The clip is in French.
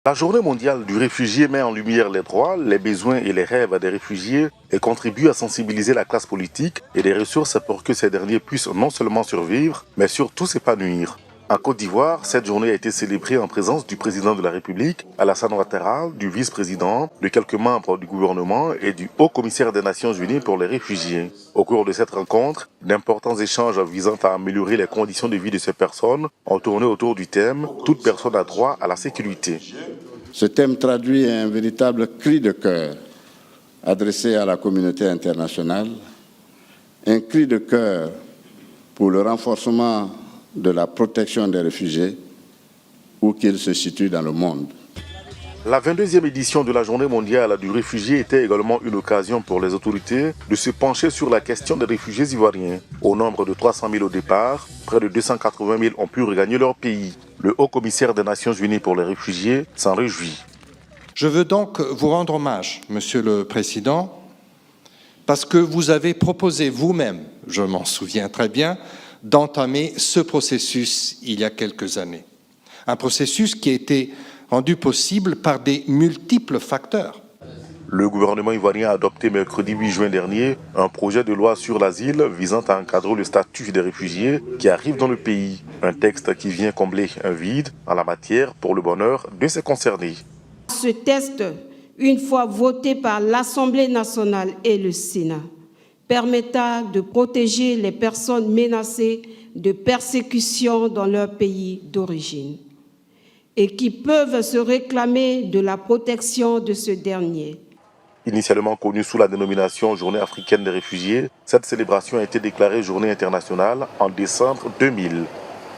La journée mondiale du réfugié met en lumière les droits, les besoins et les rêves des réfugiés et contribue à sensibiliser la classe politique et les ressources pour que ces derniers puissent non seulement survivre, mais surtout s'épanouir. En Côte d'Ivoire, cette journée a été célébrée en présence du président de la République, Alassane Ouattara, du vice-président, de quelques membres du gouvernement et du haut-commissaire des Nations Unies pour les réfugiés. Au cours de cette rencontre, d'importants échanges visant à améliorer les conditions de vie de ces personnes ont tourné autour du thème « Toute personne a droit à la sécurité ». Ce thème traduit un véritable cri de cœur adressé à la communauté internationale, un cri de cœur pour le renforcement de la protection des réfugiés où qu'ils se situent dans le monde. La 22e édition de la Journée mondiale du réfugié était également une occasion pour les autorités de se pencher sur la question des réfugiés ivoiriens. Au nombre de 300 000 au départ, près de 280 000 ont pu regagner leur pays. Le haut-commissaire des Nations Unies pour les réfugiés s'en réjouit. Je veux donc vous rendre hommage, Monsieur le Président, parce que vous avez proposé vous-même, je m'en souviens très bien, d'entamer ce processus il y a quelques années. Un processus qui a été rendu possible par des multiples facteurs. Le gouvernement ivoirien a adopté mercredi 8 juin dernier un projet de loi sur l'asile visant à encadrer le statut des réfugiés qui arrivent dans le pays. Un texte qui vient combler un vide en la matière pour le bonheur de ses concernés. Ce texte, une fois voté par l'Assemblée nationale et le Sénat, permettra de protéger les personnes menacées de persécution dans leur pays d'origine et qui peuvent se réclamer de la protection de ce dernier. Initialement connue sous la dénomination Journée africaine des réfugiés, cette célébration a été déclarée Journée internationale en décembre 2000.